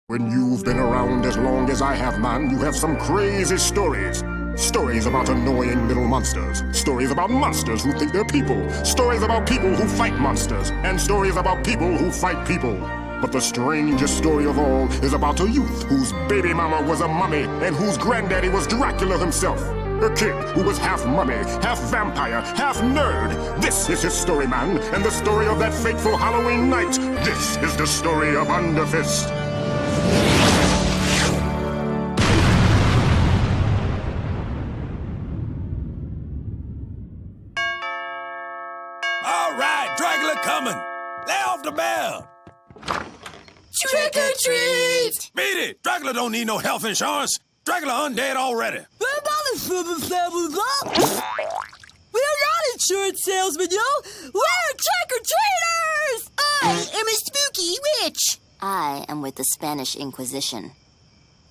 When you've been around as long as I have, man, you have some crazy stories. Stories about annoying little monsters. Stories about monsters who think they're people. Stories about people who fight monsters. And stories about people who fight people. But the strangest story of all is about a youth whose baby mama was a mummy and whose granddaddy was Dracula himself. A kid who was half mummy, half vampire, half nerd. This is his story, man, and the story of that fateful Halloween night. This is the story of Underfist. All right, Dracula coming. Lay off the bell. Trick or treat! Beat it. Dracula don't need no health insurance. Dracula undead already. We're not insurance salesmen, yo! We're trick-or-treaters! I am a spooky witch! I am with the Spanish Inquisition.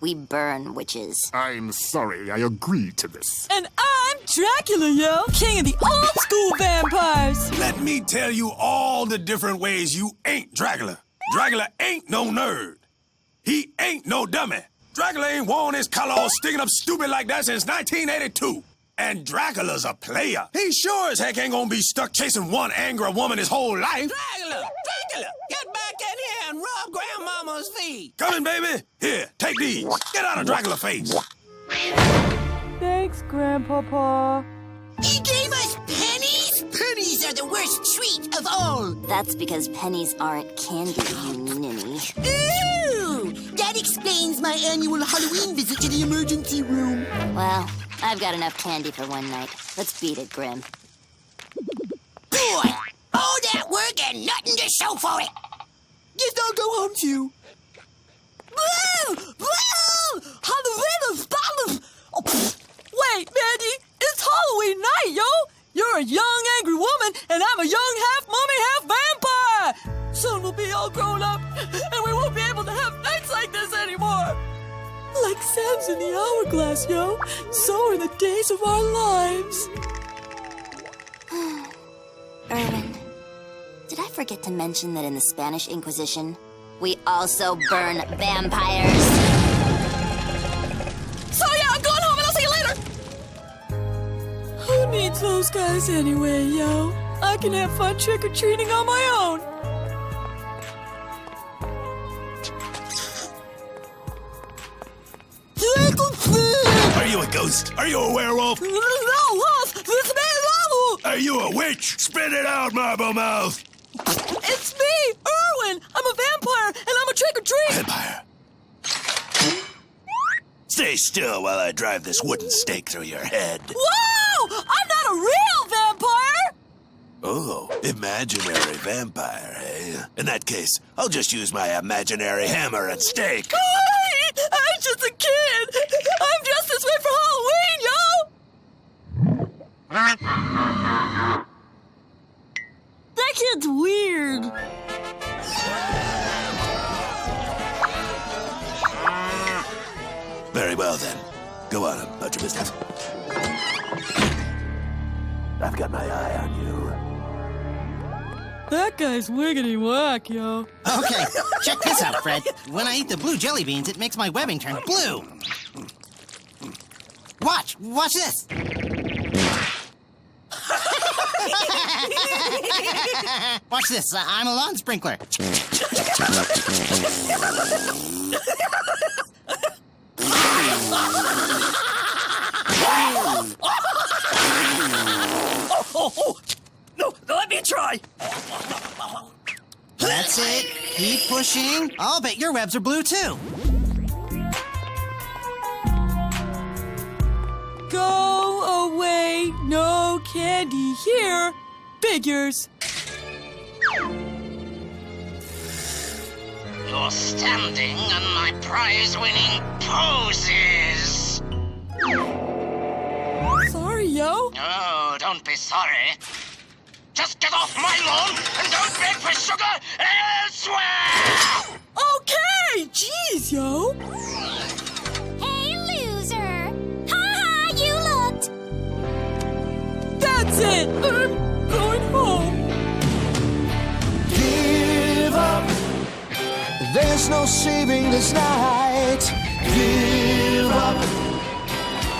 We burn witches. I'm sorry, I agree to this. And I'm Dracula, yo! King of the old-school vampires! Let me tell you all the different ways you ain't Dracula. Dracula ain't no nerd. He ain't no dummy. Dracula ain't worn his collar sticking up stupid like that since 1982. And Dracula's a player. He sure as heck ain't gonna be stuck chasing one angry woman his whole life. Dracula! Dracula! Get back in here and rub Grandmama's feet! Coming, baby. Here, take these. Get out of Dracula's face. Thanks, Grandpapa. He gave us pennies? Pennies are the worst treat of all. That's because pennies aren't candy, you ninny. Ooh! That explains my annual Halloween visit to the emergency room. Well, I've got enough candy for one night. Let's beat it, Grim. Boy! All that work and nothing to show for it. Guess I'll go home too. Woo! Woo! Halloween! Oh, wait, Mandy! It's Halloween night, yo! You're a young, angry woman, and I'm a young half-mummy, half-vampire! Soon we'll be all grown up, and we won't be able to have nights like this anymore! Like sands in the hourglass, yo. So are the days of our lives. Erwin, did I forget to mention that in the Spanish Inquisition, we also burn vampires? So yeah, I'm going home and I'll see you later! Who needs those guys anyway, yo? I can have fun trick-or-treating on my own. Are you a ghost? Are you a werewolf? No, wolf! This man, Are you a witch? Spit it out, Marble Mouth. It's me, Erwin! I'm a vampire, and I'm a trick-or-treat! Vampire. Stay still while I drive this wooden stake through your head. Whoa! I'm not a real vampire! Oh, imaginary vampire, eh? In that case, I'll just use my imaginary hammer and stake. Wait! I'm just a kid! I'm just this way for Halloween, yo! That kid's weird. Very well, then. Go on about your business. I've got my eye on you. That guy's wiggity whack, yo. Okay, check this out, Fred. When I eat the blue jelly beans, it makes my webbing turn blue. Watch this. Watch this, I'm a lawn sprinkler. No, let me try. That's it. Keep pushing. I'll bet your webs are blue, too. Go away, no candy here. Figures. You're standing on my prize-winning poses. Sorry, yo. Oh, don't be sorry. Just get off my lawn and don't beg for sugar elsewhere! Okay, jeez, yo. Hey, loser! Ha-ha, you looked! That's it. I'm going home. Give up. There's There's no saving this night. Give up.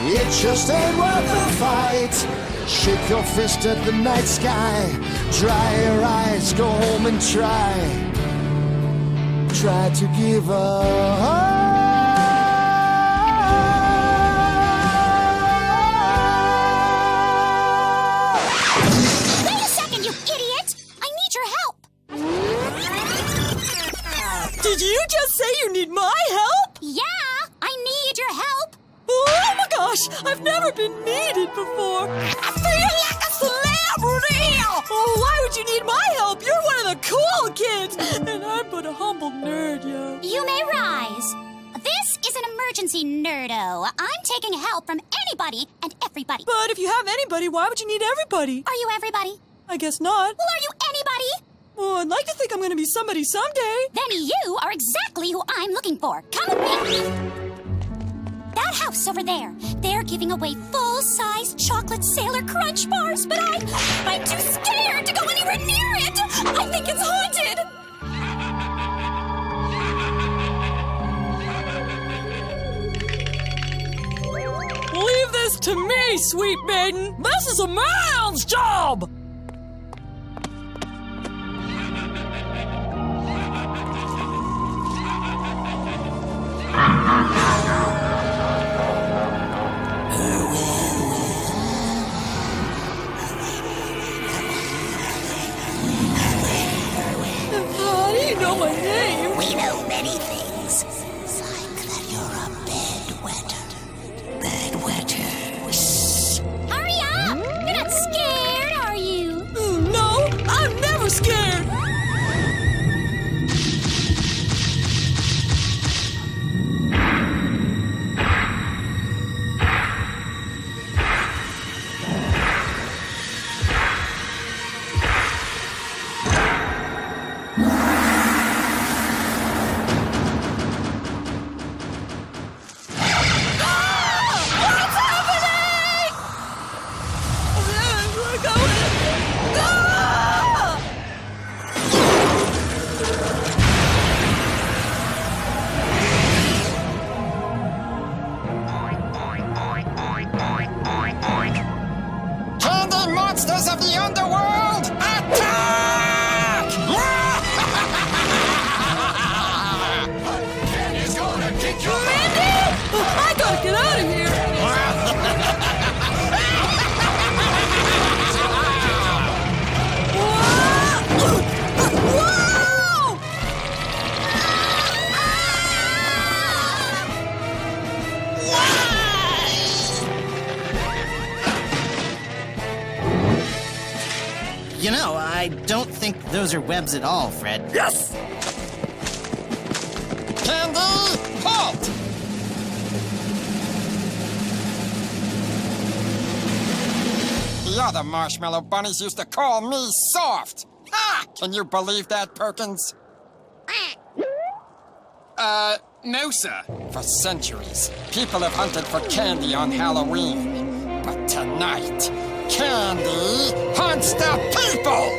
It just ain't worth the fight. Shake your fist at the night sky. Dry your eyes, go home and try. Try to give up. Wait a second, you idiot! I need your help. Did you just say you need my help? Yeah, I need your help. Oh my gosh, I've never been needed before. I feel like a celebrity. Oh, why would you need my help? You're one of the cool kids, and I'm but a humble nerd, yo. You may rise. This is an emergency, nerdo. I'm taking help from anybody and everybody. But if you have anybody, why would you need everybody? Are you everybody? I guess not. Well, are you anybody? Well, I'd like to think I'm going to be somebody someday. Then you are exactly who I'm looking for. Come with me. That house over there, they're giving away full-size chocolate Sailor Crunch bars, but I'm too scared to go anywhere near it. I think it's haunted. Leave this to me, sweet maiden. This is a man's job. How do you know my name? We know many things. Like that you're a bedwetter. Bedwetter. Hurry up! You're not scared, are you? No, I'm never scared. Candy monsters of the underworld, attack! Candy's gonna kick your Mandy! I gotta get out of here. Whoa! You know, I don't think those are webs at all, Fred. Yes! Candy, halt! The other marshmallow bunnies used to call me soft. Ha! Can you believe that, Perkins? No, sir. For centuries, people have hunted for candy on Halloween. But tonight, candy hunts the people!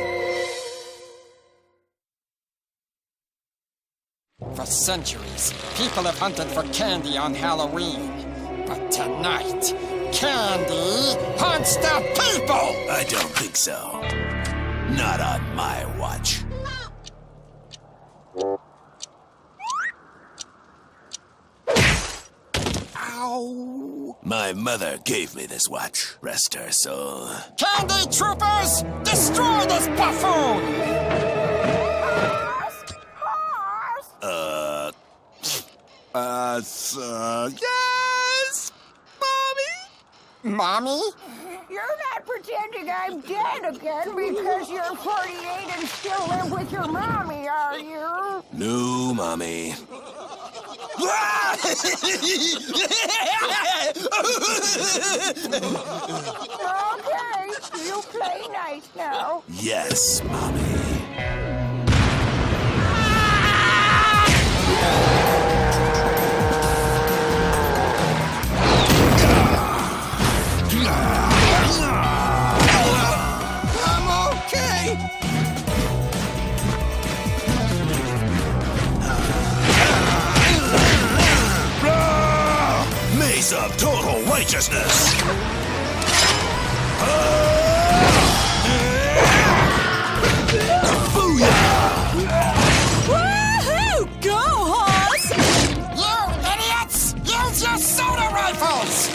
For centuries, people have hunted for candy on Halloween. But tonight, candy hunts the people! I don't think so. Not on my watch. Ow! My mother gave me this watch. Rest her soul. Candy troopers, destroy this buffoon! Yes! Mommy? Mommy? You're not pretending I'm dead again because you're 48 and still live with your mommy, are you? No, Mommy. Okay, you play nice now. Yes, Mommy. I'm okay! dose of total righteousness. Woohoo! Go, Hoss! You idiots! Use your soda rifles!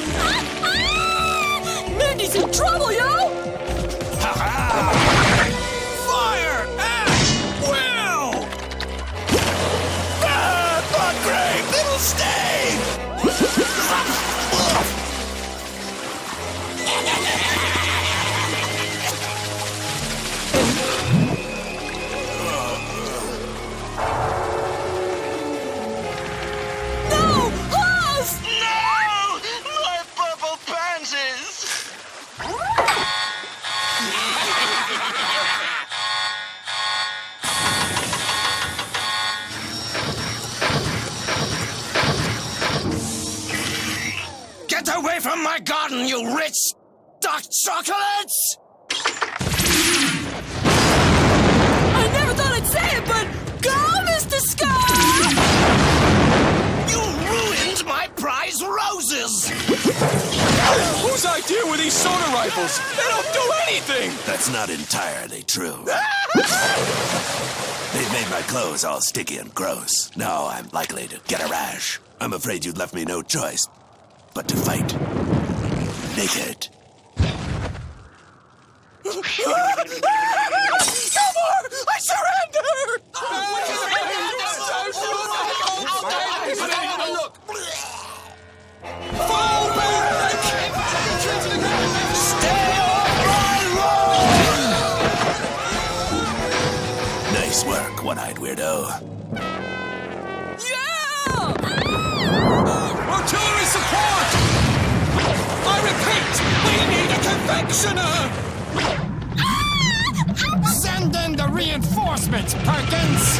Mandy's in trouble, yo! Fire at will! But great little stain! No! Hoss! No! My purple pansies! Get away from my garden, you rich dark chocolates! I never thought I'd say it, but go, Mr. Scar! You ruined my prize roses! Whose idea were these soda rifles? They don't do anything! That's not entirely true. They've made my clothes all sticky and gross. Now I'm likely to get a rash. I'm afraid you left me no choice but to fight. Naked. No more! I surrender! Fall back! Stay on my road! Nice work, one-eyed weirdo. Yeah! Artillery support! I repeat, we need a confectioner! Send in the reinforcements, Perkins!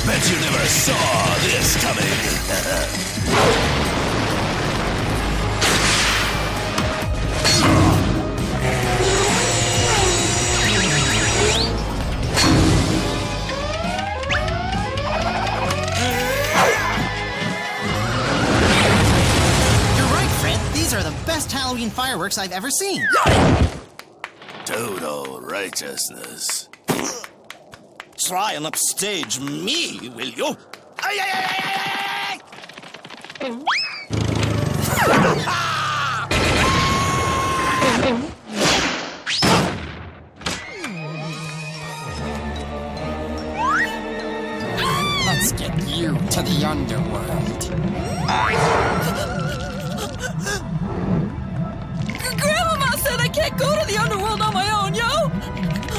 Bet you never saw this coming. You're right, Fred. These are the best Halloween fireworks I've ever seen. Total righteousness. Try and upstage me, will you? Ay, ay, ay, ay, ay, ay, Let's get you to the underworld. Grandmama said I can't go to the underworld on my own, yo!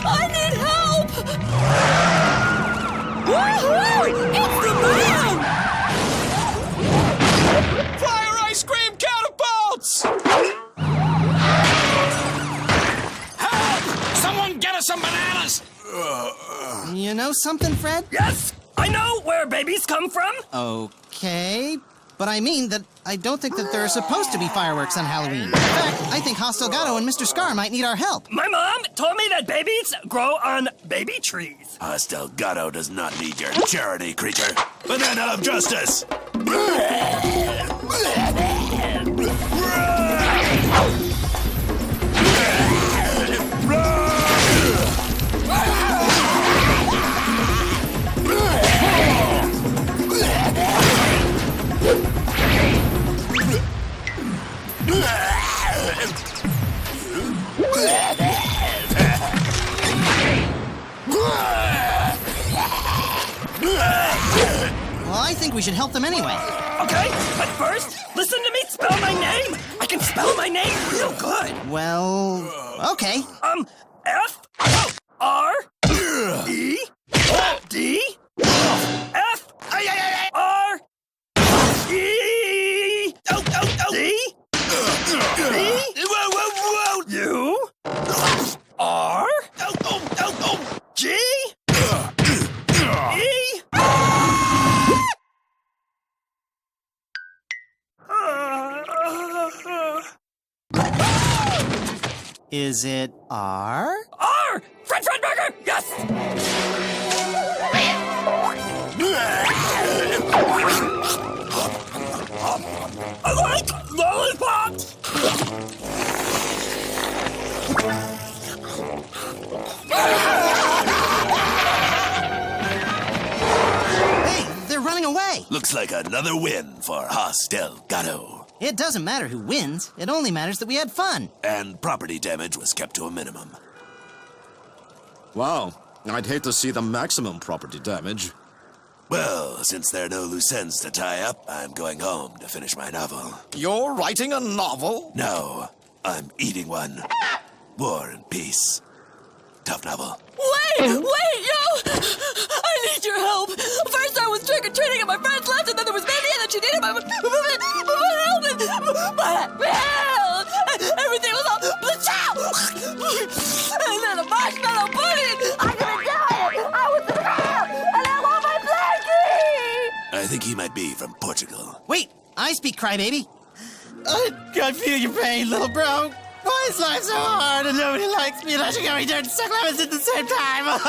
I need help! Woohoo! It's the man! Fire ice cream catapults! Help! Someone get us some bananas! You know something, Fred? Yes! I know where babies come from! Okay, but I mean that I don't think that there are supposed to be fireworks on Halloween. In fact, I think Hoss Delgado and Mr. Scar might need our help. My mom told me that babies grow on baby trees. Hoss Delgado does not need your charity, creature. Banana of justice! Well, I think we should help them anyway. Okay, but first, listen to me spell my name. I can spell my name real good. Well, okay. F-R-E-D Is it R? R! French fried burger! Yes! I like lollipops! Hey, they're running away. Looks like another win for Hostel-Gato. It doesn't matter who wins. It only matters that we had fun. And property damage was kept to a minimum. Wow, I'd hate to see the maximum property damage. Well, since there are no loose ends to tie up, I'm going home to finish my novel. You're writing a novel? No, I'm eating one. War and Peace. Tough novel. Wait, yo! I need your help. First I was trick-or-treating at my friend's left, and then there was Mandy, and then she needed my help, and my help. Everything was all and then a marshmallow bunny. I'm gonna die! I was the hell, and I want my blankie! I think he might be from Portugal. Wait, I speak crybaby. I feel your pain, little bro. Why is life so hard and nobody likes me and I should go eat dirt and suck lemons at the same time? And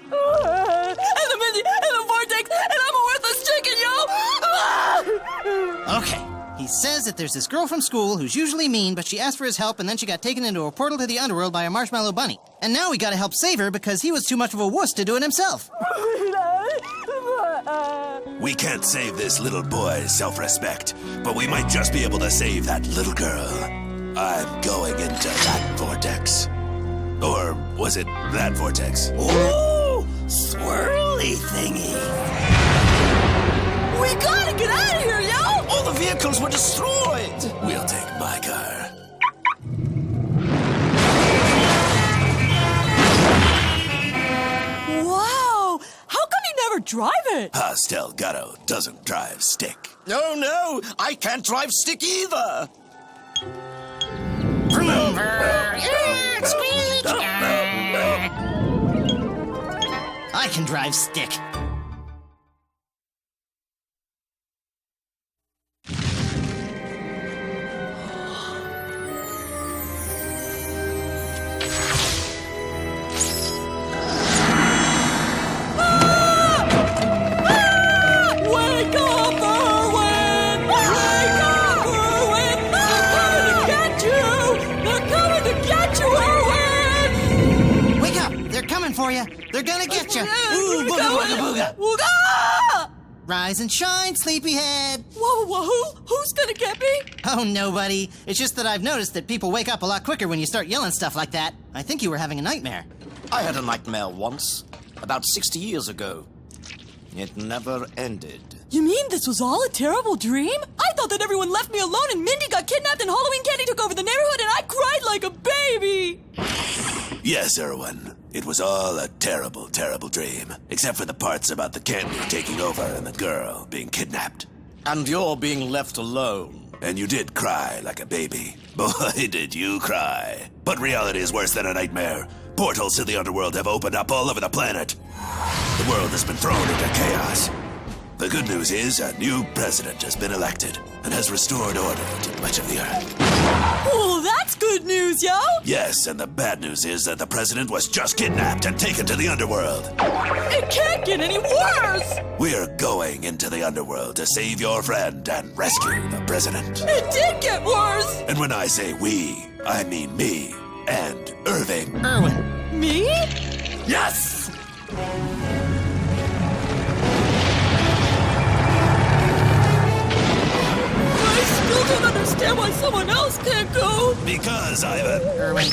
the Mindy, and the vortex, and I'm a worthless chicken, yo! Okay. He says that there's this girl from school who's usually mean, but she asked for his help and then she got taken into a portal to the underworld by a marshmallow bunny. And now we gotta help save her because he was too much of a wuss to do it himself. We can't save this little boy's self-respect, but we might just be able to save that little girl. I'm going into that vortex. Or was it that vortex? Ooh! Swirly thingy! We gotta get out of here, yo! All the vehicles were destroyed! We'll take my car. Wow! How come you never drive it? Hostel-Gato doesn't drive stick. Oh no! I can't drive stick either! I can drive stick. Wake up, Erwin! Wake up, Erwin! They're coming to get you! They're coming to get you, Erwin! Wake up! They're coming for you. They're gonna get you. Ooh, booga booga booga. Wooga! Rise and shine, sleepyhead. Whoa, who's gonna get me? Oh, nobody. It's just that I've noticed that people wake up a lot quicker when you start yelling stuff like that. I think you were having a nightmare. I had a nightmare once, about 60 years ago. It never ended. You mean this was all a terrible dream? I thought that everyone left me alone and Mindy got kidnapped and Halloween candy took over the neighborhood and I cried like a baby! Yes, Erwin. It was all a terrible, terrible dream. Except for the parts about the candy taking over and the girl being kidnapped. And you're being left alone. And you did cry like a baby. Boy, did you cry. But reality is worse than a nightmare. Portals to the underworld have opened up all over the planet. The world has been thrown into chaos. The good news is a new president has been elected and has restored order to much of the earth. Oh, that's good news, yo! Yes, and the bad news is that the president was just kidnapped and taken to the underworld. It can't get any worse! We're going into the underworld to save your friend and rescue the president. It did get worse! And when I say we, I mean me and Irving. Erwin. Me? Yes! I still don't understand why someone else can't go! Because, Ivan. Erwin.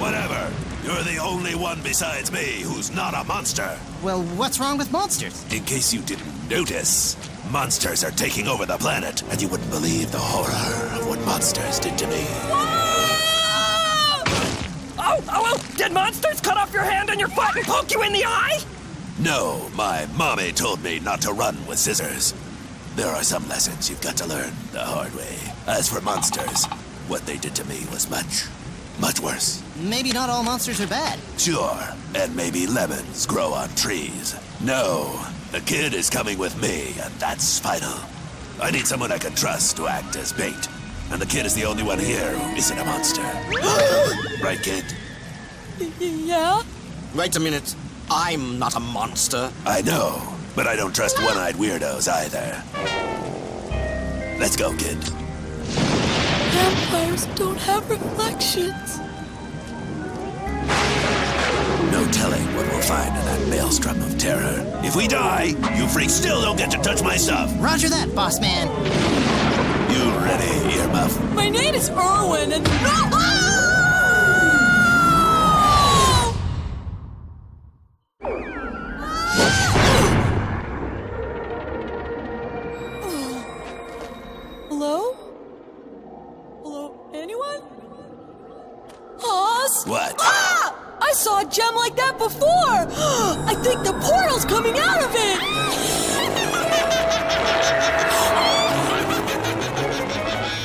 Whatever. You're the only one besides me who's not a monster. Well, what's wrong with monsters? In case you didn't notice, monsters are taking over the planet, and you wouldn't believe the horror of what monsters did to me. Oh, did monsters cut off your hand and your foot and poke you in the eye? No, my mommy told me not to run with scissors. There are some lessons you've got to learn the hard way. As for monsters, what they did to me was much, much worse. Maybe not all monsters are bad. Sure, and maybe lemons grow on trees. No, the kid is coming with me, and that's final. I need someone I can trust to act as bait. And the kid is the only one here who isn't a monster. Right, kid? Yeah? Wait a minute. I'm not a monster. I know, but I don't trust one-eyed weirdos either. Let's go, kid. Vampires don't have reflections. No telling what we'll find in that maelstrom of terror. If we die, you freaks still don't get to touch my stuff. Roger that, boss man. You ready, earmuff? My name is Erwin, and... Hello? Hello? Anyone? Hoss? What? Ah! I saw a gem like that before! I think the portal's coming out of it!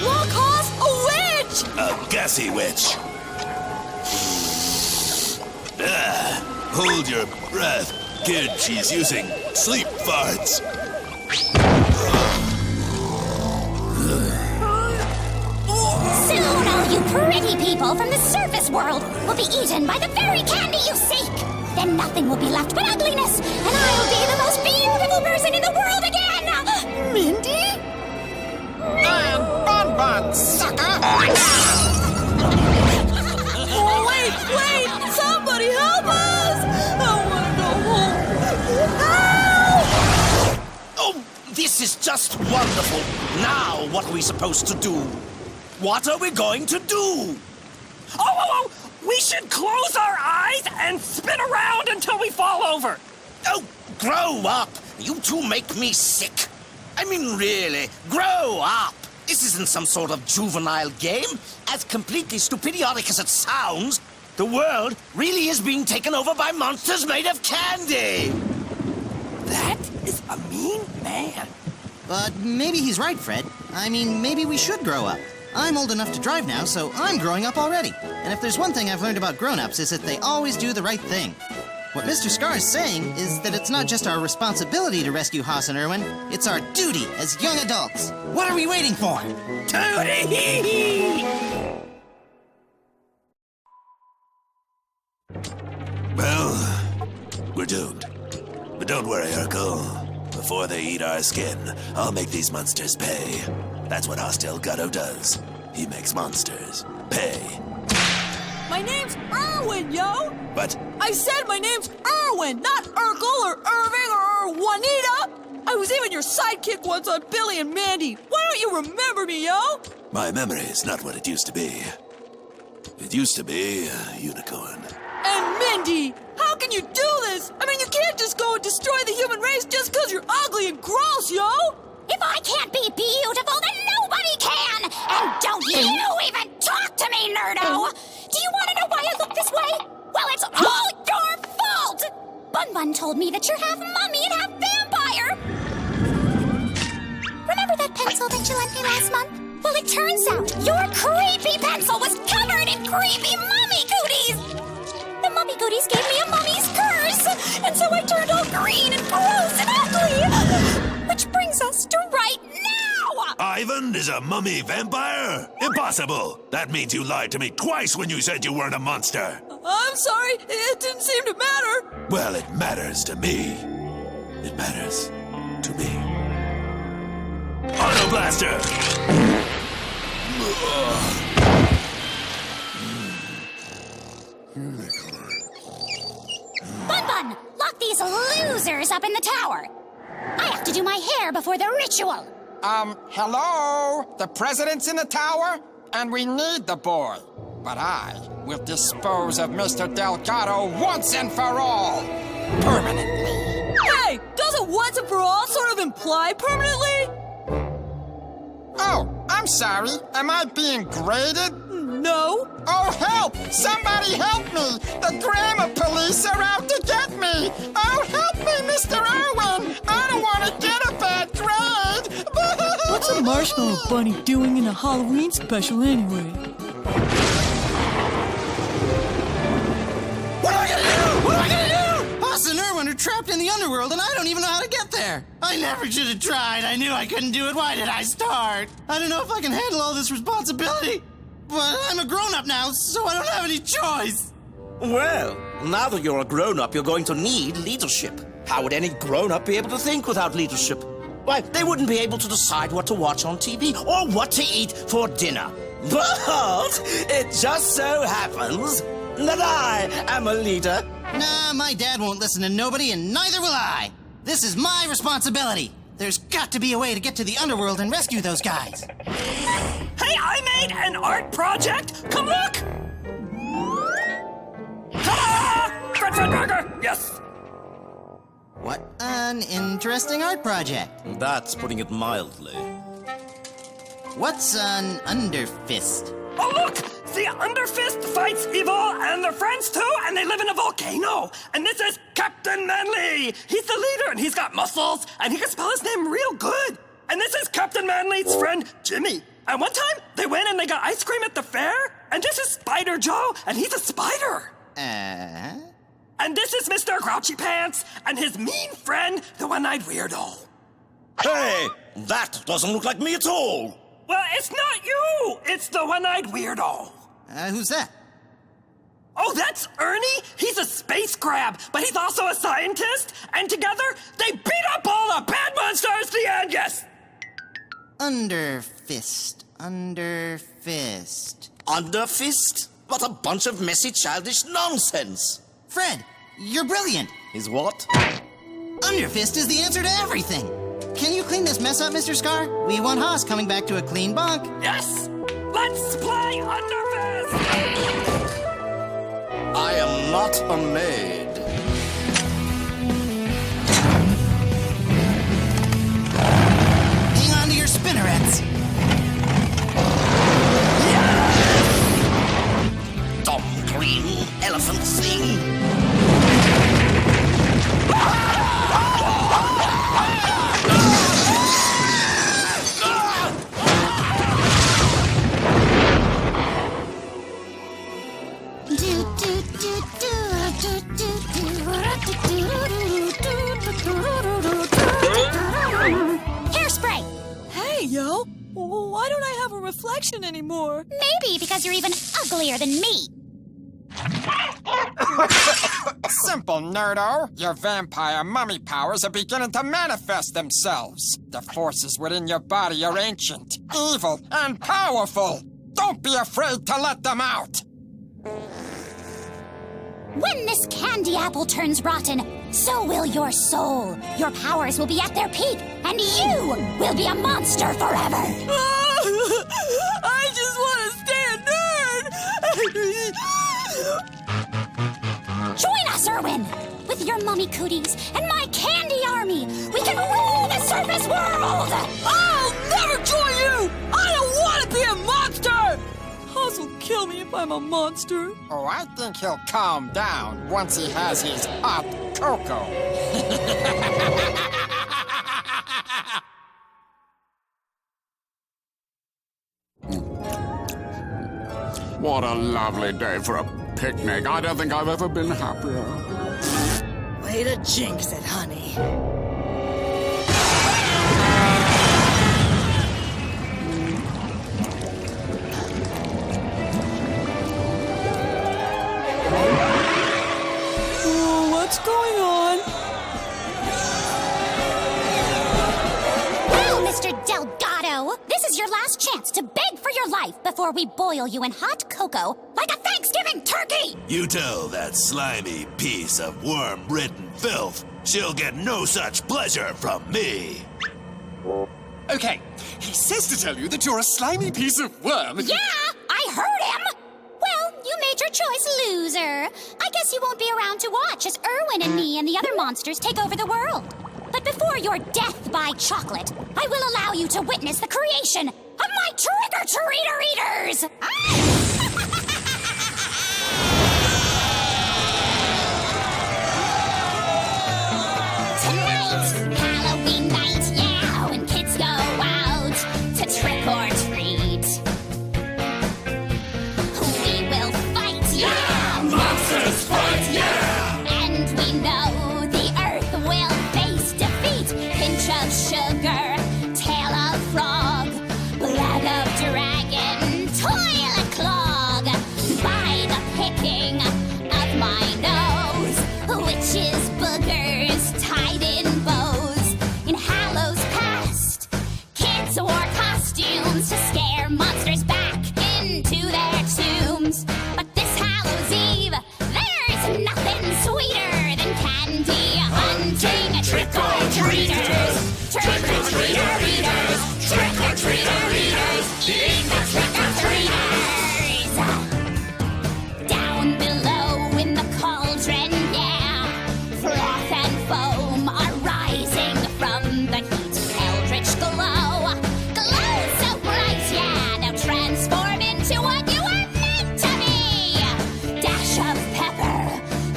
Look, Hoss! A witch! A gassy witch. Hold your breath, kid. She's using sleep farts. Soon all you pretty people from the surface world will be eaten by the very candy you seek. Then nothing will be left but ugliness, and I'll be the most beautiful person in the world again! Mindy? And Bun Bun, sucker! Oh, wait! Somebody help us! I want to go home. Help! Oh, this is just wonderful. Now, what are we supposed to do? What are we going to do? Oh! We should close our eyes and spin around until we fall over. Oh, grow up. You two make me sick. I mean, really, grow up. This isn't some sort of juvenile game. As completely stupidiotic as it sounds, the world really is being taken over by monsters made of candy. That is a mean man. But maybe he's right, Fred. I mean, maybe we should grow up. I'm old enough to drive now, so I'm growing up already. And if there's one thing I've learned about grown-ups is that they always do the right thing. What Mr. Scar is saying is that it's not just our responsibility to rescue Haas and Irwin, it's our duty as young adults. What are we waiting for? Tootie! Well, we're doomed. But don't worry, Urkel. Before they eat our skin, I'll make these monsters pay. That's what Hostile Gutto does. He makes monsters pay. My name's Irwin, yo! But I said my name's Irwin, not Urkel or Irving or Juanita! I was even your sidekick once on Billy and Mandy. Why don't you remember me, yo? my memory is not what it used to be. It used to be a unicorn. And Mindy, how can you do this? I mean, you can't just go and destroy the human race just because you're ugly and gross, yo! If I can't be beautiful, then nobody can! And don't you even talk to me, nerdo! Do you want to know why I look this way? Well, it's all your fault! Bun Bun told me that you're half mummy and half vampire! Remember that pencil that you lent me last month? Well, it turns out your creepy pencil was covered in creepy mummy cooties! The mummy goodies gave me a mummy's curse, and so I turned all green and gross and ugly! Which brings us to right now! Ivan is a mummy vampire? Impossible! That means you lied to me twice when you said you weren't a monster. I'm sorry, it didn't seem to matter. Well, it matters to me. It matters to me. Auto Blaster! Bun Bun, lock these losers up in the tower. I have to do my hair before the ritual. Hello? The president's in the tower? And we need the boy. But I will dispose of Mr. Delgado once and for all. Permanently. Hey, doesn't once and for all sort of imply permanently? Oh, I'm sorry. Am I being graded? No. Oh, help! Somebody help me! The grammar police are out to get me! Oh, help me, Mr. Irwin! I don't want to get a bad grade! What's a marshmallow bunny doing in a Halloween special anyway? What am I gonna do? What am I gonna do? Haas and Irwin are trapped in the underworld and I don't even know how to get there. I never should have tried. I knew I couldn't do it. Why did I start? I don't know if I can handle all this responsibility. But I'm a grown-up now, so I don't have any choice. Well, now that you're a grown-up, you're going to need leadership. How would any grown-up be able to think without leadership? Why, they wouldn't be able to decide what to watch on TV or what to eat for dinner. But it just so happens that I am a leader. Nah, my dad won't listen to nobody, and neither will I. This is my responsibility. There's got to be a way to get to the underworld and rescue those guys. Hey, I made an art project! Come look! Ta-da! Fred Burger! Yes! What an interesting art project. That's putting it mildly. What's an Underfist? Oh, look! The Underfist fights evil and their friends too, and they live in a volcano. And this is Captain Manly. He's the leader, and he's got muscles, and he can spell his name real good. And this is Captain Manly's friend, Jimmy. And one time, they went and they got ice cream at the fair, and this is Spider Joe, and he's a spider. And this is Mr. Grouchy Pants, and his mean friend, the one-eyed weirdo. Hey, that doesn't look like me at all. Well, it's not you! It's the one-eyed weirdo. Who's that? Oh, that's Ernie? He's a space crab, but he's also a scientist, and together, they beat up all the bad monsters at the end, yes! Underfist. Underfist? What a bunch of messy, childish nonsense. Fred, you're brilliant. Is what? Underfist is the answer to everything. Can you clean this mess up, Mr. Scar? We want Haas coming back to a clean bunk. Yes! Let's play Underfist! I am not a maid. Hang on to your spinnerets. Dumb green elephant thing. Hairspray! Hey, yo! Why don't I have a reflection anymore? Maybe because you're even uglier than me. Simple, nerdo. Your vampire mummy powers are beginning to manifest themselves. The forces within your body are ancient, evil, and powerful. Don't be afraid to let them out. When this candy apple turns rotten, so will your soul. Your powers will be at their peak, and you will be a monster forever. I just want to stay a nerd! Join us, Erwin! With your mummy cooties and my candy army, we can rule the surface world! I'll never join you! I don't want to be a monster! Haas will kill me if I'm a monster. Oh, I think he'll calm down once he has his hot cocoa. What a lovely day for a picnic. I don't think I've ever been happier. Way to jinx it, honey. What's going on? Well, Mr. Delgado, this is your last chance to beg for your life before we boil you in hot cocoa like a Thanksgiving turkey! You tell that slimy piece of worm-ridden filth she'll get no such pleasure from me. Okay, he says to tell you that you're a slimy piece of worm. Yeah, I heard him! Well, you made your choice, loser. I guess you won't be around to watch as Erwin and me and the other monsters take over the world. But before your death by chocolate, I will allow you to witness the creation of my trick-or-treater eaters! Tonight's Halloween night, yeah, when kids go out to trick-or-treat. We will fight, yeah! Monsters fight, yeah! And we know the nothing sweeter than candy hunting. Trick-or-treaters, trick-or-treater-eaters, trick-or-treater-eaters, eat the trick-or-treaters. Down below in the cauldron, yeah, froth and foam are rising from the heat. Eldritch glow, glow so bright, yeah, now transform into what you were meant to be. Dash of pepper,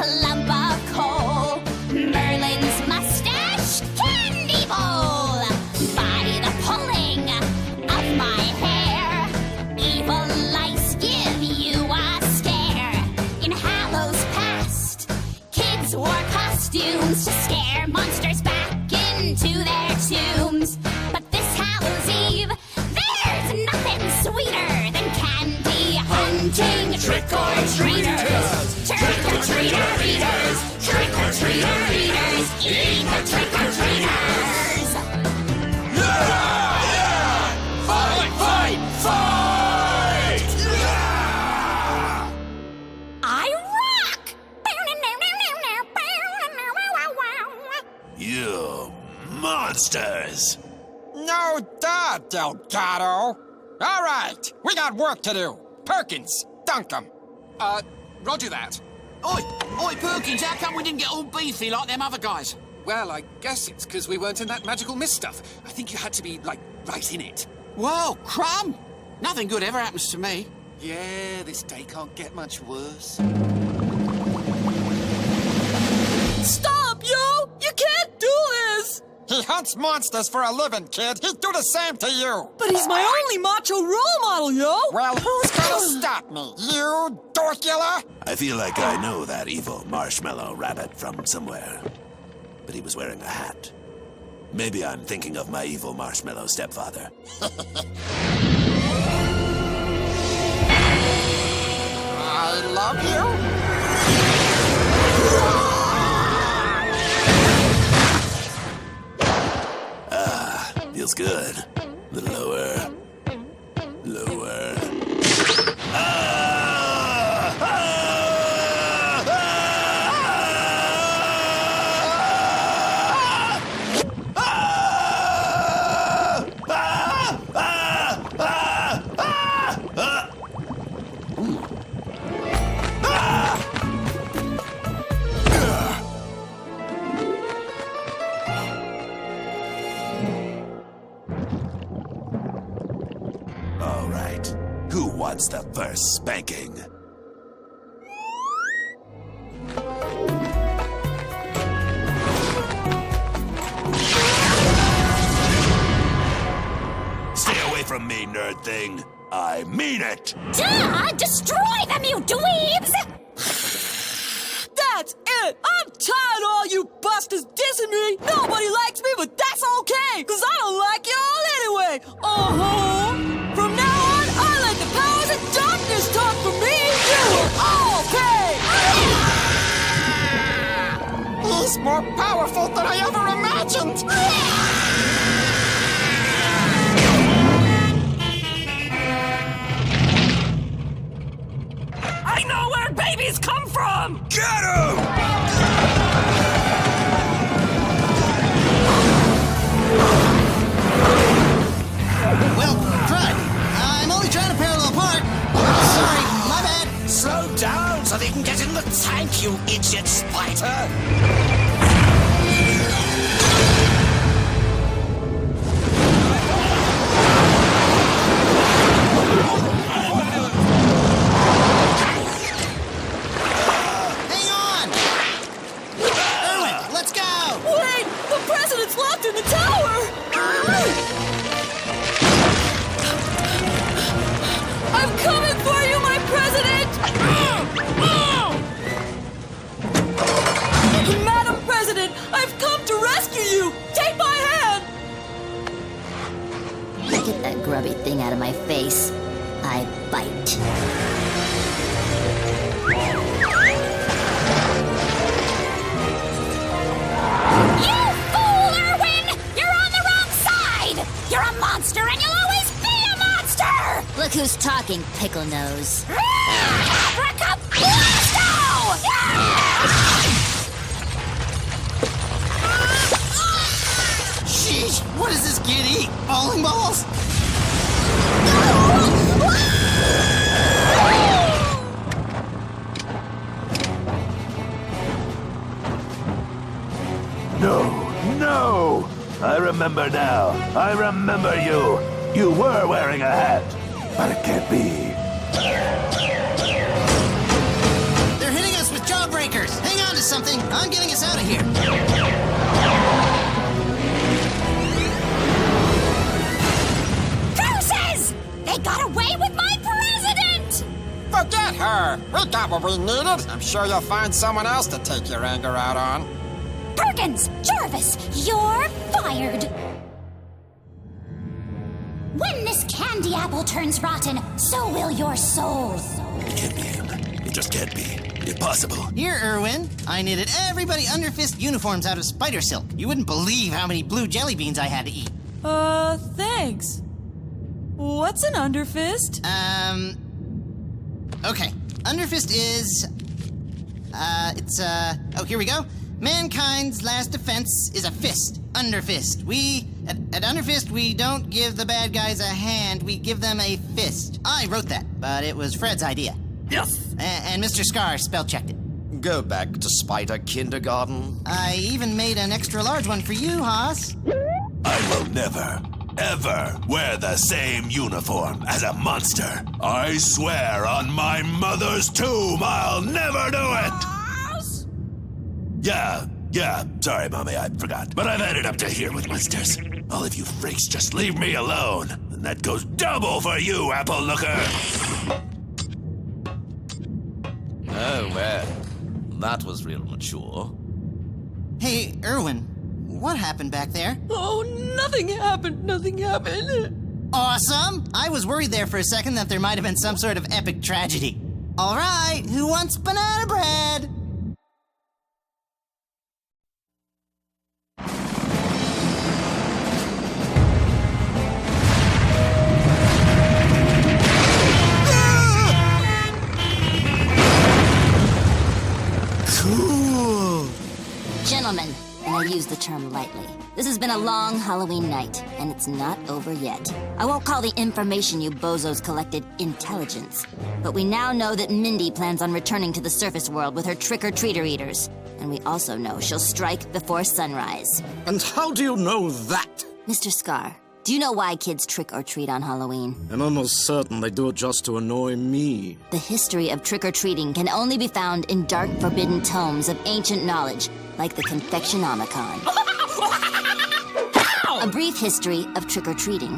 a lump of coal, Merlin's mustache, candy bowl. By the pulling of my hair, evil lice give you a scare. In Hallows past, kids wore costumes to scare monsters back into their tombs. But this Hallows Eve, there's nothing sweeter than candy hunting. Trick-or-treaters, trick-or-treater-eaters, trick-or-treater-eaters, eat the trick-or-treaters. Fight, fight, fight! I rock! You monsters! No duh, Delgado. All right, we got work to do. Perkins, dunk 'em. Roger that. Oi, Perkins, how come we didn't get all beefy like them other guys? Well, I guess it's because we weren't in that magical mist stuff. I think you had to be, like, right in it. Whoa, crumb! Nothing good ever happens to me. Yeah, this day can't get much worse. Stop, yo! You can't do this! He hunts monsters for a living, kid. He'd do the same to you. But he's my only macho role model, yo! Well, who's gonna stop me? You, Dorkula? I feel like I know that evil marshmallow rabbit from somewhere. But he was wearing a hat. Maybe I'm thinking of my evil marshmallow stepfather. I love you. Feels good. A little lower. Lower. All right. Who wants the first spanking? Stay away from me, nerd thing. I mean it. Duh! Destroy them, you dweebs! That's it! I'm tired of all you busters dissing me! Nobody likes me, but that's okay! Cause I don't like y'all anyway! Uh-huh! From now on, I let the powers of darkness talk for me! You will all pay! He's more powerful than I ever imagined. I know where babies come from! Get him! Well, crud. I'm only trying to parallel park. Sorry, my bad. Slow down so they can get in the tank, you idiot spider! Hang on! Erwin, let's go! Wait! The president's locked in the tower! I'm coming for you, my president! Madam President, I've come to rescue you! Take my hand! Get that grubby thing out of my face. I bite. You fool, Erwin! You're on the wrong side! You're a monster and you'll always be a monster! Look who's talking, Pickle Nose. Abracablasto! Skitty! Bowling balls? No! I remember now. I remember you. You were wearing a hat. But it can't be. They're hitting us with jawbreakers. Hang on to something. I'm getting us out of here. Curses! They got away with my president! Forget her. We got what we needed. I'm sure you'll find someone else to take your anger out on. Perkins, Jarvis, you're fired. When this candy apple turns rotten, so will your soul. It can't be him. It just can't be. Impossible. Here, Irwin. I knitted everybody Underfist uniforms out of spider silk. You wouldn't believe how many blue jelly beans I had to eat. Thanks. What's an Underfist? Okay. Underfist is... Oh, here we go. Mankind's last defense is a fist. Underfist. At Underfist, we don't give the bad guys a hand, we give them a fist. I wrote that, but it was Fred's idea. Yes! And Mr. Scar spell-checked it. Go back to Spider Kindergarten. I even made an extra large one for you, Haas. I will never, ever wear the same uniform as a monster. I swear on my mother's tomb I'll never do it! Yeah, sorry, Mommy, I forgot. But I've had it up to here with monsters. All of you freaks just leave me alone. And that goes double for you, Apple Looker! Oh, well. That was real mature. Hey, Irwin, what happened back there? Oh, nothing happened. Awesome! I was worried there for a second that there might have been some sort of epic tragedy. All right, who wants banana bread? Cool! Gentlemen, and I use the term lightly, this has been a long Halloween night, and it's not over yet. I won't call the information you bozos collected intelligence, but we now know that Mindy plans on returning to the surface world with her trick-or-treater eaters, and we also know she'll strike before sunrise. And how do you know that? Mr. Scar, do you know why kids trick-or-treat on Halloween? I'm almost certain they do it just to annoy me. The history of trick-or-treating can only be found in dark, forbidden tomes of ancient knowledge, like the Confectionomicon. A brief history of trick-or-treating.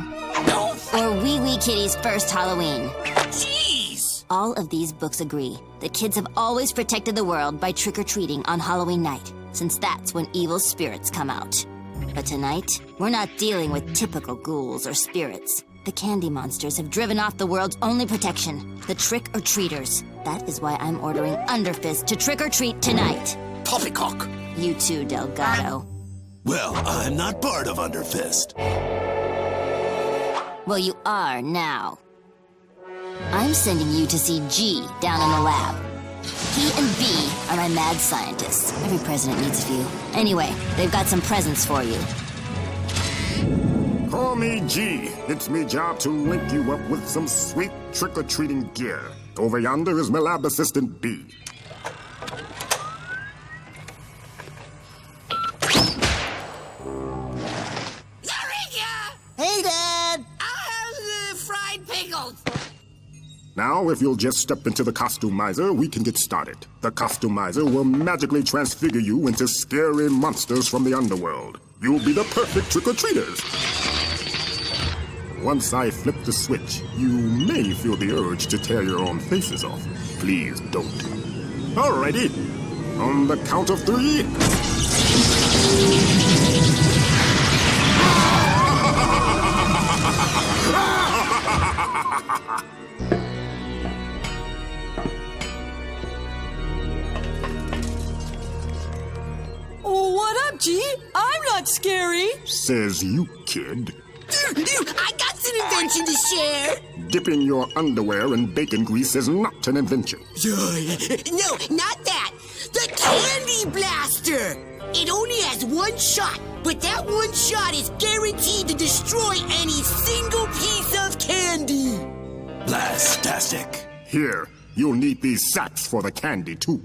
Or Wee Wee Kitty's first Halloween. Jeez! All of these books agree that kids have always protected the world by trick-or-treating on Halloween night, since that's when evil spirits come out. But tonight, we're not dealing with typical ghouls or spirits. The candy monsters have driven off the world's only protection, the trick-or-treaters. That is why I'm ordering Underfist to trick-or-treat tonight. Poppycock! You too, Delgado. Well, I'm not part of Underfist. Well, you are now. I'm sending you to see G down in the lab. He and B are my mad scientists. Every president needs a few. Anyway, they've got some presents for you. Call me G. It's me job to link you up with some sweet trick-or-treating gear. Over yonder is my lab assistant B. Hey, Dad! I'll have fried pickles. Now, if you'll just step into the costumizer, we can get started. The costumizer will magically transfigure you into scary monsters from the underworld. You'll be the perfect trick-or-treaters. Once I flip the switch, you may feel the urge to tear your own faces off. Please don't. Alrighty. On the count of 3... What up, G? I'm not scary. Says you, kid. I got an invention to share. Dipping your underwear in bacon grease is not an invention. No, not that. The Candy Blaster. It only has one shot, but that one shot is guaranteed to destroy any single piece of candy. Blastastic. Here, you'll need these sacks for the candy, too.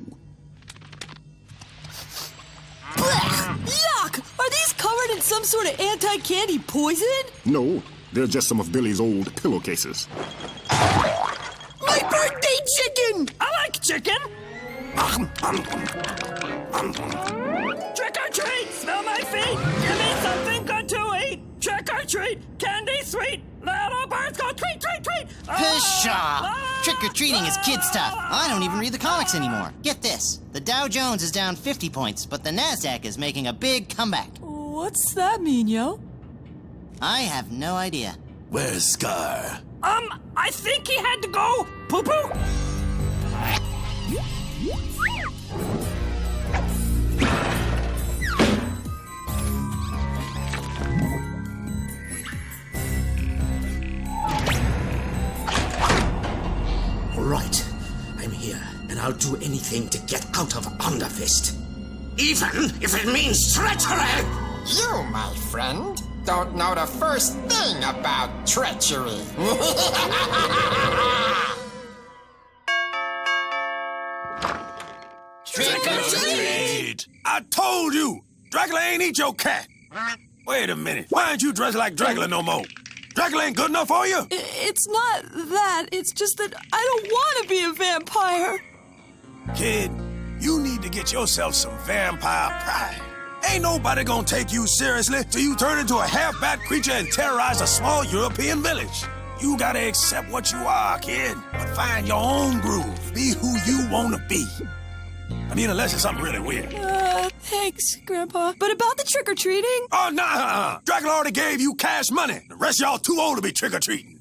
Blech! Yuck! Are these covered in some sort of anti-candy poison? No, they're just some of Billy's old pillowcases. My birthday chicken! I like chicken. Trick or treat! Smell my feet! Give me something good to eat! Trick or treat! Candy sweet! Little birds go tweet, tweet, tweet! Pshaw! Trick-or-treating is kid stuff. I don't even read the comics anymore. Get this. The Dow Jones is down 50 points, but the NASDAQ is making a big comeback. What's that mean, yo? I have no idea. Where's Scar? I think he had to go poo-poo. All right, I'm here, and I'll do anything to get out of Underfist. Even if it means treachery! You, my friend, don't know the first thing about treachery. Trick or treat! I told you! Dracula ain't eat your cat! Wait a minute. Why aren't you dressed like Dracula no more? Dracula ain't good enough for you? It's not that. It's just that I don't want to be a vampire. Kid, you need to get yourself some vampire pride. Ain't nobody gonna take you seriously till you turn into a half-bat creature and terrorize a small European village. You gotta accept what you are, kid, but find your own groove. Be who you wanna be. I mean, unless it's something really weird. Thanks, Grandpa. But about the trick-or-treating? Oh, nah. Dracula already gave you cash money. The rest of y'all too old to be trick-or-treating.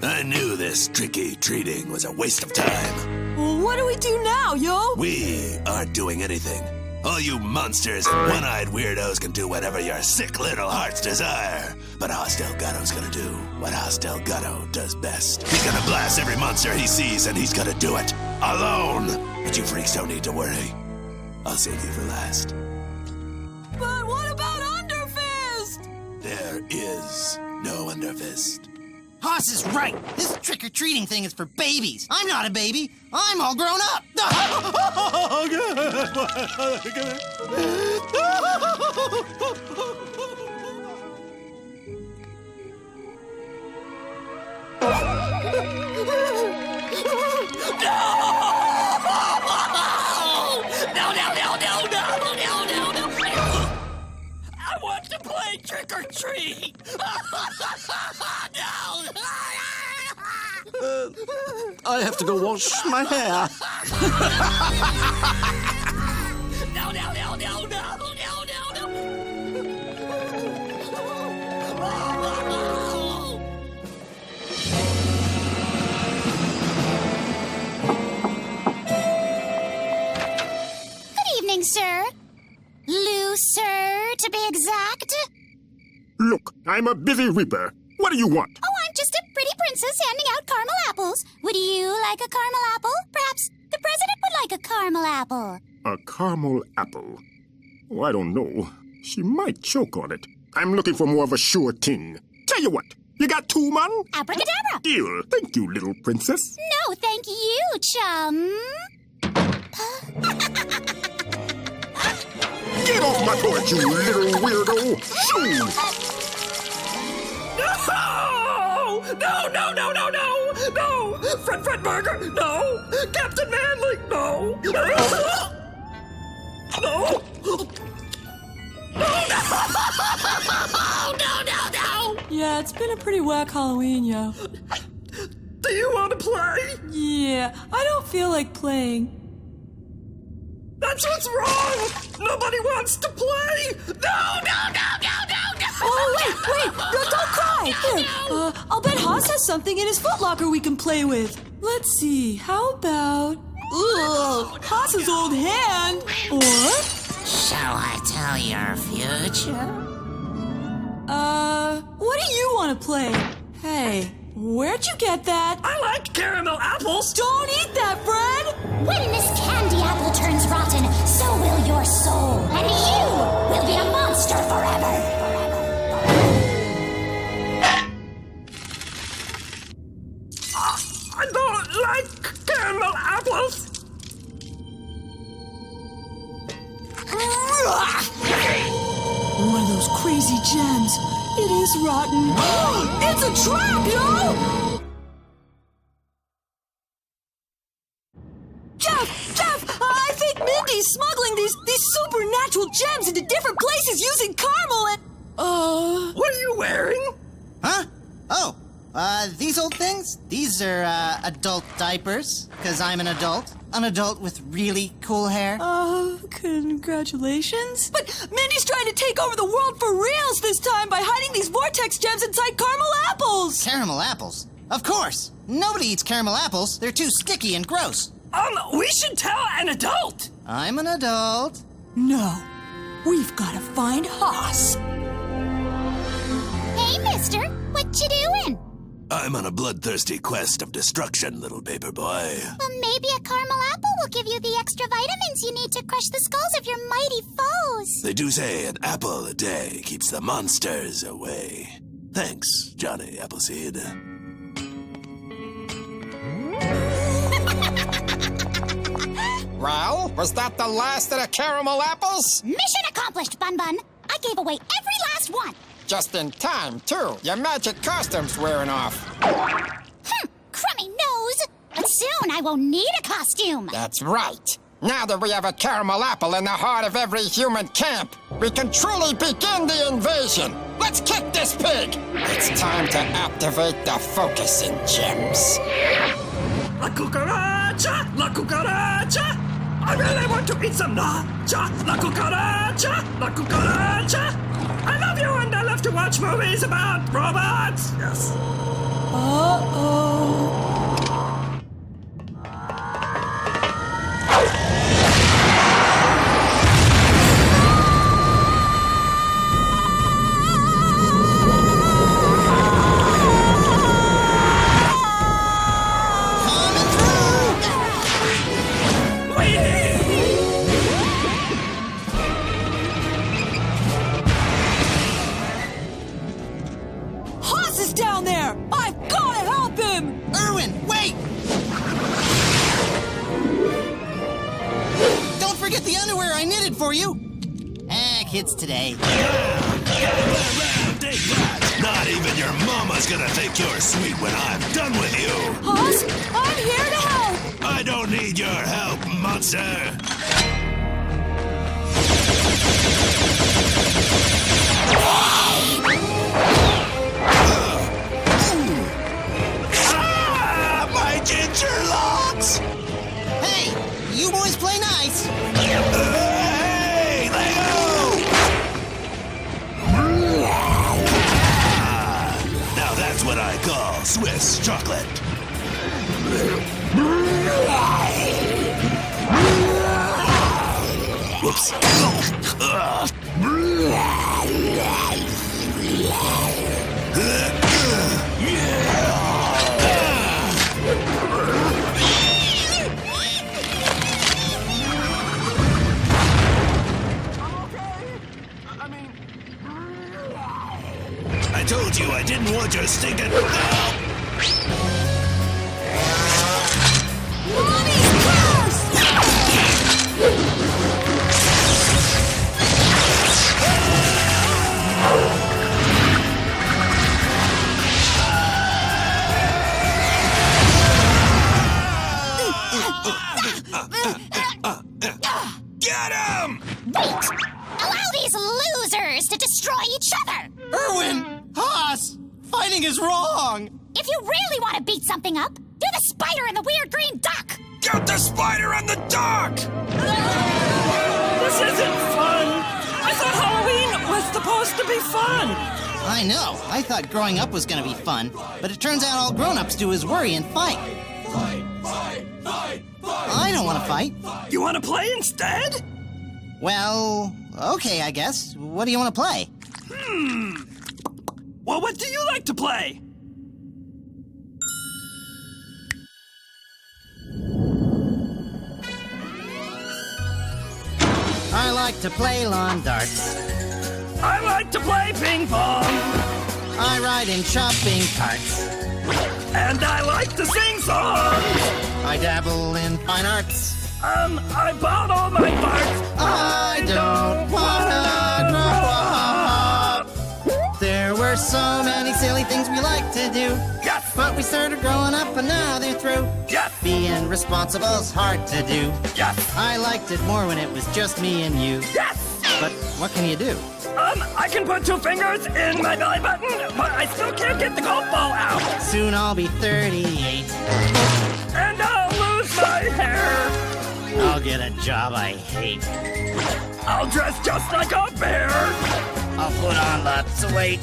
I knew this tricky-treating was a waste of time. Well, what do we do now, yo? We aren't doing anything. All you monsters and one-eyed weirdos can do whatever your sick little hearts desire. But Hostile Gatto's gonna do what Hostile Gatto does best. He's gonna blast every monster he sees, and he's gonna do it alone. But you freaks don't need to worry. I'll save you for last. But what about Underfist? There is no Underfist. Hoss is right. This trick-or-treating thing is for babies. I'm not a baby. I'm all grown up. I want to play trick or treat. I have to go wash my hair. No. Good evening, sir. Lou, sir, to be exact. Look, I'm a busy reaper. What do you want? Oh, I'm just a pretty princess handing out caramel apples. Would you like a caramel apple? Perhaps the president would like a caramel apple. A caramel apple? Oh, I don't know. She might choke on it. I'm looking for more of a sure thing. Tell you what, you got 2 man? Abracadabra. Deal. Thank you, little princess. No, thank you, chum. Get off my porch, you little weirdo! Shoo! No! Fred Burger, no! Captain Manly, no! No! No! Yeah, it's been a pretty whack Halloween, yo. Do you want to play? Yeah, I don't feel like playing. That's what's wrong! Nobody wants to play! No! Oh, wait! Don't cry! Here, I'll bet Haas has something in his footlocker we can play with. Let's see, how about... Haas's old hand! Or... Shall I tell your future? What do you want to play? Hey, where'd you get that? I like caramel apples! Don't eat that, Fred! When this candy apple turns rotten, so will your your soul, and you will be a monster forever. I don't like caramel apples. One of those crazy gems. It is rotten. It's a trap, yo! Jeff, I think Mindy's smuggling these supernatural gems into different places using caramel and... What are you wearing? Huh? Oh, these old things? These are, adult diapers, because I'm an adult. An adult with really cool hair. Congratulations. But Mindy's trying to take over the world for reals this time by hiding these vortex gems inside caramel apples. Caramel apples? Of course. Nobody eats caramel apples. They're too sticky and gross. We should tell an adult. I'm an adult. No. We've got to find Haas. Hey, mister, what you doing? I'm on a bloodthirsty quest of destruction, little paper boy. Well, maybe a caramel apple will give you the extra vitamins you need to crush the skulls of your mighty foes. They do say an apple a day keeps the monsters away. Thanks, Johnny Appleseed. Well, was that the last of the caramel apples? Mission accomplished, Bun Bun. I gave away every last one. Just in time, too. Your magic costume's wearing off. Crummy nose. But soon I won't need a costume. That's right. Now that we have a caramel apple in the heart of every human camp, we can truly begin the invasion. Let's kick this pig. It's time to activate the focusing gems. La cucaracha! La cucaracha! I really want to eat some nacha! La cucaracha! La cucaracha! I love you and I love to watch movies about robots! Yes. Uh-oh. Down there! I've got to help him! Erwin, wait! Don't forget the underwear I knitted for you! Kids today. Not even your mama's gonna think you're sweet when I'm done with you! Hoss, I'm here to help! I don't need your help, monster! Ginger locks! Hey, you boys play nice. Hey, let go! Now that's what I call Swiss chocolate. Whoops. I told you I didn't want your stinking... Mommy's curse! Get him! Wait! Allow these losers to destroy each other! Erwin! Haas! Fighting is wrong! If you really want to beat something up, do the spider and the weird green duck! Get the spider and the duck! This isn't fun! I thought Halloween was supposed to be fun! I know. I thought growing up was gonna be fun, but it turns out all grown-ups do is worry and fight. I don't want to fight. You want to play instead? Well, okay, I guess. What do you want to play? Well, what do you like to play? All I like to play lawn darts. I like to play ping pong. I ride in shopping carts. And I like to sing songs. I dabble in fine arts. I bought all my parts. I don't wanna grow up. There were so many silly things we liked to do. Yes. But we started growing up and now they're through. Yes. Being responsible's hard to do. Yes. I liked it more when it was just me and you. Yes. But what can you do? I can put 2 fingers in my belly button, but I still can't get the golf ball out. Soon I'll be 38. And I'll lose my hair. I'll get a job I hate. I'll dress just like a bear. I'll put on lots of weight.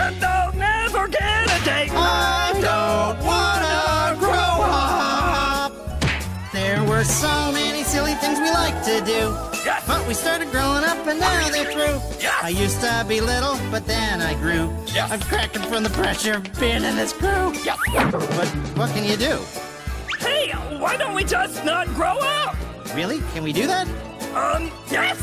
And I'll never get a date. I don't wanna grow up. There were so many silly things we liked to do. Yes. But we started growing up and now they're through. Yes. I used to be little, but then I grew. Yes. I'm cracking from the pressure of being in this crew. Yes. But what can you do? Hey, why don't we just not grow up? Really? Can we do that? Yes.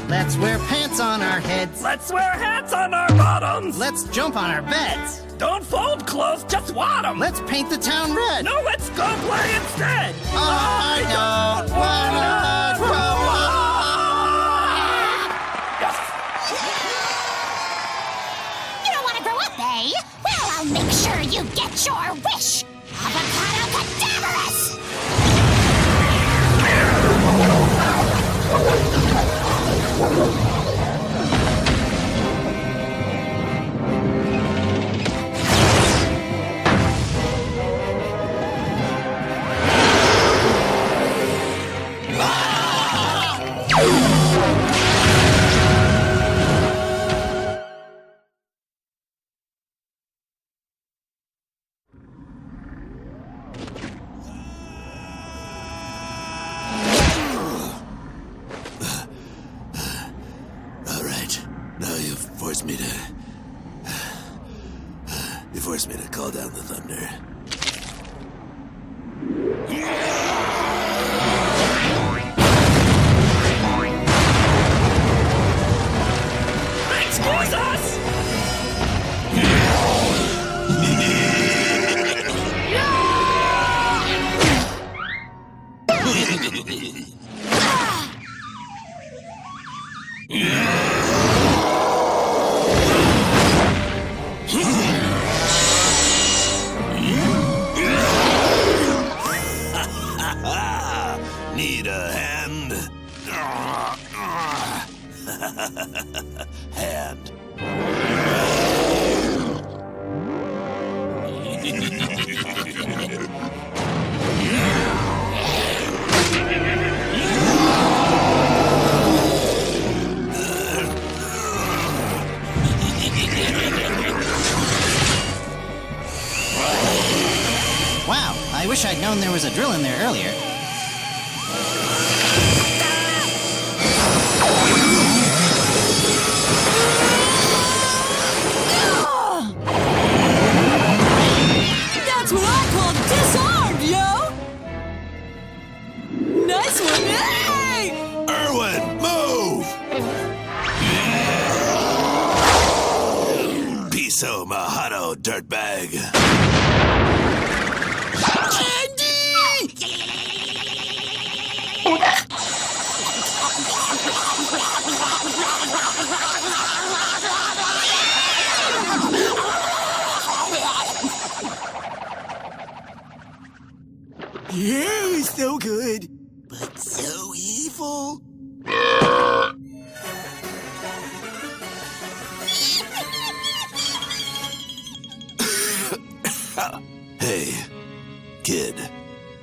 Let's wear pants on our heads. Let's wear hats on our bottoms. Let's jump on our beds. Don't fold clothes, just wad them. Let's paint the town red. No, let's go play instead. I don't wanna grow up. Yes. You don't want to grow up, eh? Well, I'll make sure you get your wish. Avocado cadaverous! You forced me to call down the thunder. Excuse us! Need a hand? Hand. Wow, I wish I'd known there was a drill in there earlier. That's what I call disarmed, yo! Nice one, hey! Erwin, move! Piso Mahano, dirtbag. Yeah, he's so good, but so evil. Hey, kid.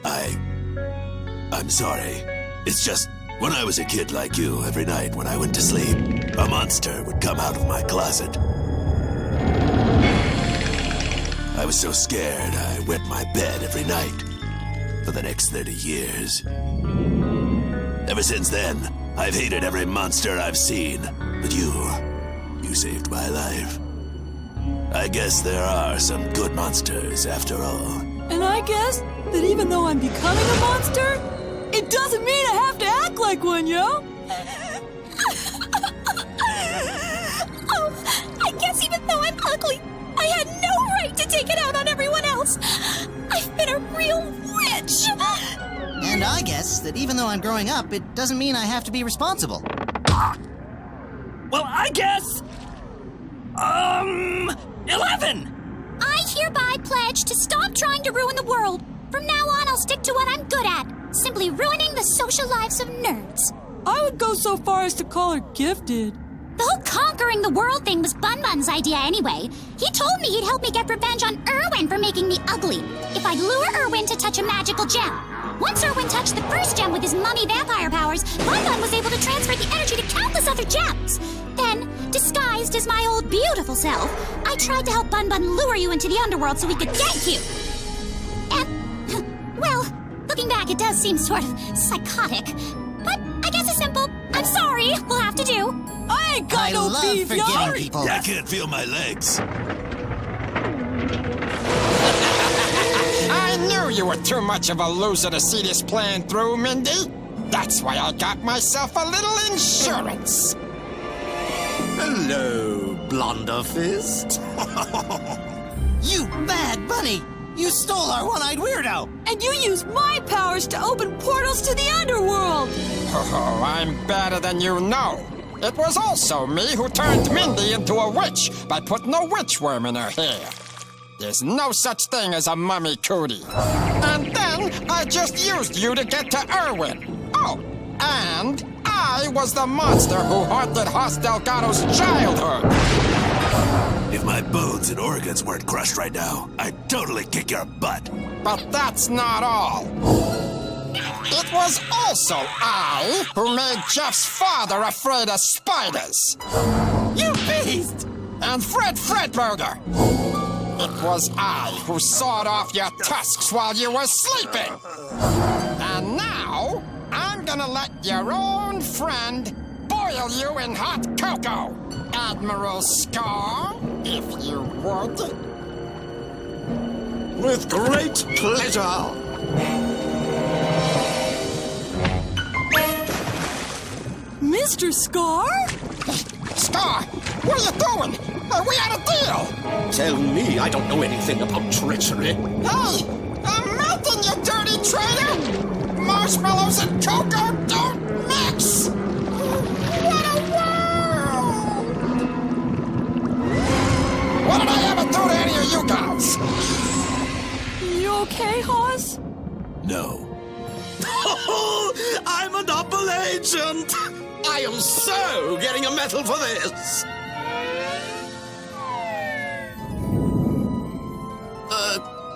I'm sorry. It's just, when I was a kid like you, every night when I went to sleep, a monster would come out of my closet. I was so scared, I wet my bed every night. For the next 30 years. Ever since then, I've hated every monster I've seen. But you saved my life. I guess there are some good monsters after all. And I guess that even though I'm becoming a monster, it doesn't mean I have to act like like one, yo. Oh, I guess even though I'm ugly, I had no right to take it out on everyone else. I've been a real witch. And I guess that even though I'm growing up, it doesn't mean I have to be responsible. Well, I guess... 11! I hereby pledge to stop trying to ruin the world. From now on, I'll stick to what I'm good at. Simply ruining the social lives of nerds. I would go so far as to call her gifted. The whole conquering the world thing was Bun Bun's idea anyway. He told me he'd help me get revenge on Irwin for making me ugly, if I'd lure Irwin to touch a magical gem. Once Irwin touched the first gem with his mummy vampire powers, Bun Bun was able to transfer the energy to countless other gems. Then, disguised as my old beautiful self, I tried to help Bun Bun lure you into the underworld so we could get you. And, well, looking back, it does seem sort of psychotic. But I guess it's simple. I'm sorry, we'll have to do. I ain't got no love beef, forgiving y'all. people. I can't feel my legs. I knew you were too much of a loser to see this plan through, Mindy. That's why I got myself a little insurance. Hello, Blunderfist. You bad bunny! You stole our one-eyed weirdo! And you used my powers to open portals to the underworld. Oh, I'm better than you know. It was also me who turned Mindy into a witch by putting a witch worm in her hair. There's no such thing as a mummy cootie. And then I just used you to get to Irwin. Oh, and I was the monster who haunted Hoss Delgado's childhood. If my bones and organs weren't crushed right now, I'd totally kick your butt. But that's not all. It was also I who made Jeff's father afraid of spiders. You beast! And Fred Fredburger. It was I who sawed off your tusks while you were sleeping. And now, I'm gonna let your own friend boil you in hot cocoa. Admiral Scar, if you would. With great pleasure. Mr. Scar? Scar, what are you doing? We had a deal. Tell me I don't know anything about treachery. Hey, I'm melting, you dirty traitor! Marshmallows and cocoa don't mix! What a world! What did I ever do to any of you guys? You okay, Hoss? No. I'm a double agent! I am so getting a medal for this!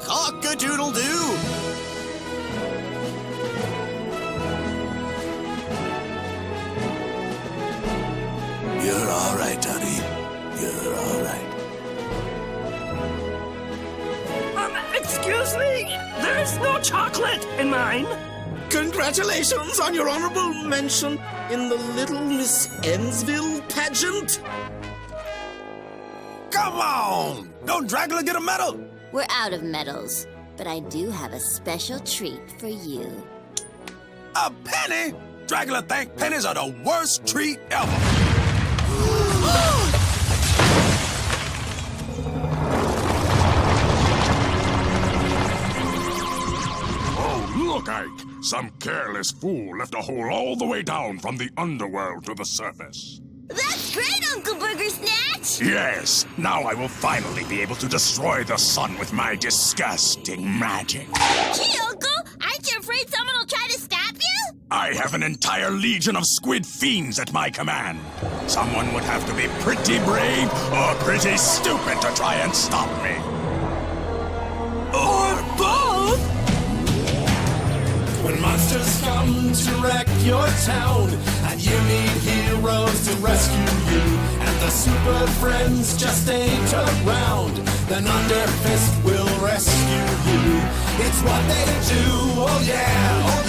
Cock-a-doodle-doo! You're all right, honey. You're all right. Excuse me? There's no chocolate in mine. Congratulations on your honorable mention in the Little Miss Ensville pageant. Come on! Don't Dracula get a medal? We're out of medals, but I do have a special treat for you. A penny? Dracula think pennies are the worst treat ever. Oh, look, Ike. Some careless fool left a hole all the way down from the underworld to the surface. That's great, Uncle Burger Snatch! Yes, now I will finally be able to destroy the sun with my disgusting magic. Gee, Uncle, aren't you afraid someone will try to stop you? I have an entire legion of squid fiends at my command. Someone would have to be pretty brave or pretty stupid to try and stop me. Or both? When monsters come to wreck your town, and you need heroes to rescue you, and the super friends just ain't around, then Underfist will rescue you. It's what they do, oh yeah, oh